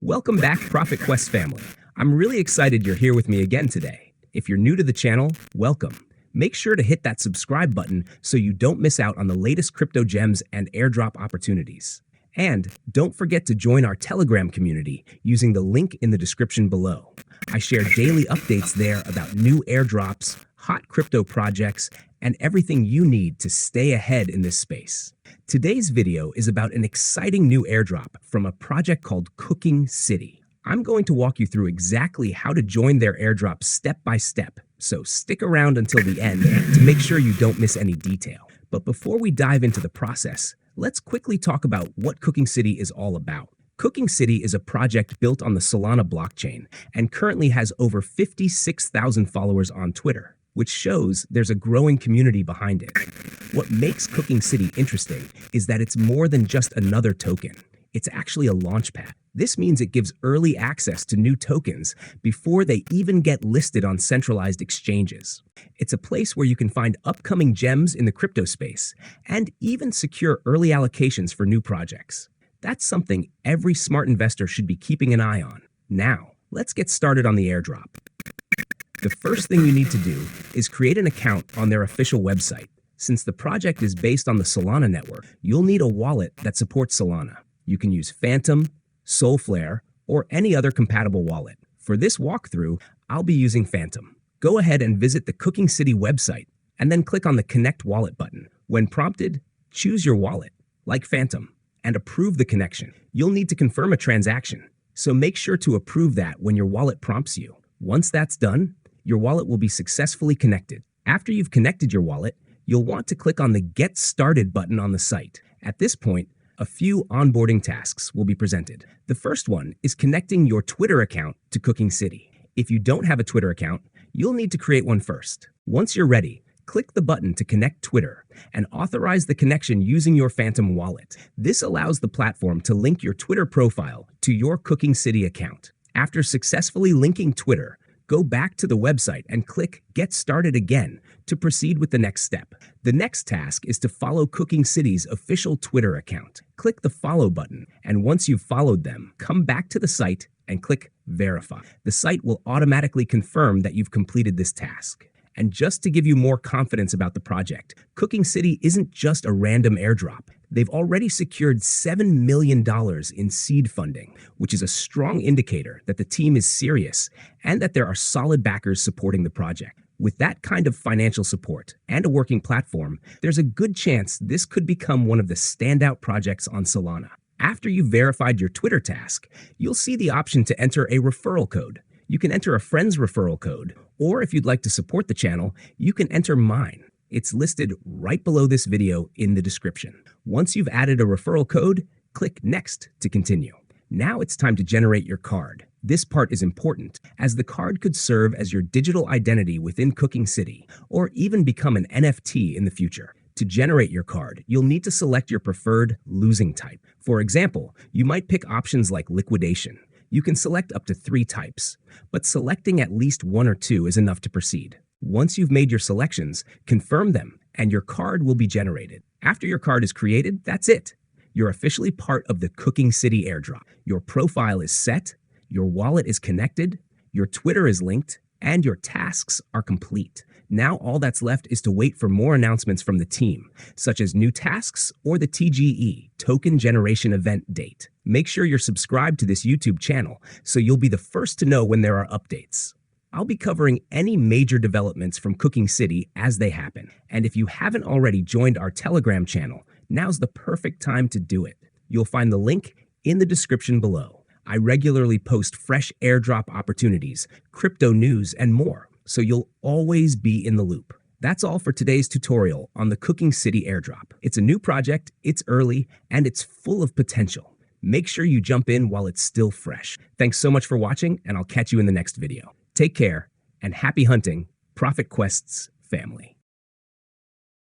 Welcome back, Profit Quest family. I'm really excited you're here with me again today. If you're new to the channel, welcome. Make sure to hit that subscribe button so you don't miss out on the latest crypto gems and airdrop opportunities. And don't forget to join our Telegram community using the link in the description below. I share daily updates there about new airdrops, hot crypto projects, and everything you need to stay ahead in this space. Today's video is about an exciting new airdrop from a project called Cooking City. I'm going to walk you through exactly how to join their airdrop step by step, so stick around until the end to make sure you don't miss any detail. But before we dive into the process, let's quickly talk about what Cooking City is all about. Cooking City is a project built on the Solana blockchain and currently has over 56,000 followers on Twitter, which shows there's a growing community behind it. What makes Cooking City interesting is that it's more than just another token. It's actually a launchpad. This means it gives early access to new tokens before they even get listed on centralized exchanges. It's a place where you can find upcoming gems in the crypto space and even secure early allocations for new projects. That's something every smart investor should be keeping an eye on. Now, let's get started on the airdrop. The first thing you need to do is create an account on their official website. Since the project is based on the Solana network, you'll need a wallet that supports Solana. You can use Phantom, Solflare, or any other compatible wallet. For this walkthrough, I'll be using Phantom. Go ahead and visit the Cooking City website, and then click on the Connect Wallet button. When prompted, choose your wallet, like Phantom, and approve the connection. You'll need to confirm a transaction, so make sure to approve that when your wallet prompts you. Once that's done, your wallet will be successfully connected. After you've connected your wallet, you'll want to click on the Get Started button on the site. At this point, a few onboarding tasks will be presented. The first one is connecting your Twitter account to Cooking City. If you don't have a Twitter account, you'll need to create one first. Once you're ready, click the button to connect Twitter and authorize the connection using your Phantom wallet. This allows the platform to link your Twitter profile to your Cooking City account. After successfully linking Twitter, go back to the website and click Get Started again to proceed with the next step. The next task is to follow Cooking City's official Twitter account. Click the Follow button, and once you've followed them, come back to the site and click Verify. The site will automatically confirm that you've completed this task. And just to give you more confidence about the project, Cooking City isn't just a random airdrop. They've already secured $7 million in seed funding, which is a strong indicator that the team is serious and that there are solid backers supporting the project. With that kind of financial support and a working platform, there's a good chance this could become one of the standout projects on Solana. After you've verified your Twitter task, you'll see the option to enter a referral code. You can enter a friend's referral code, or if you'd like to support the channel, you can enter mine. It's listed right below this video in the description. Once you've added a referral code, click Next to continue. Now it's time to generate your card. This part is important, as the card could serve as your digital identity within Cooking City, or even become an NFT in the future. To generate your card, you'll need to select your preferred losing type. For example, you might pick options like liquidation. You can select up to 3 types, but selecting at least 1 or 2 is enough to proceed. Once you've made your selections, confirm them, and your card will be generated. After your card is created, that's it. You're officially part of the Cooking City airdrop. Your profile is set, your wallet is connected, your Twitter is linked, and your tasks are complete. Now all that's left is to wait for more announcements from the team, such as new tasks or the TGE, Token Generation Event date. Make sure you're subscribed to this YouTube channel so you'll be the first to know when there are updates. I'll be covering any major developments from Cooking City as they happen. And if you haven't already joined our Telegram channel, now's the perfect time to do it. You'll find the link in the description below. I regularly post fresh airdrop opportunities, crypto news, and more, so you'll always be in the loop. That's all for today's tutorial on the Cooking City airdrop. It's a new project, it's early, and it's full of potential. Make sure you jump in while it's still fresh. Thanks so much for watching, and I'll catch you in the next video. Take care, and happy hunting, Profit Quest's family.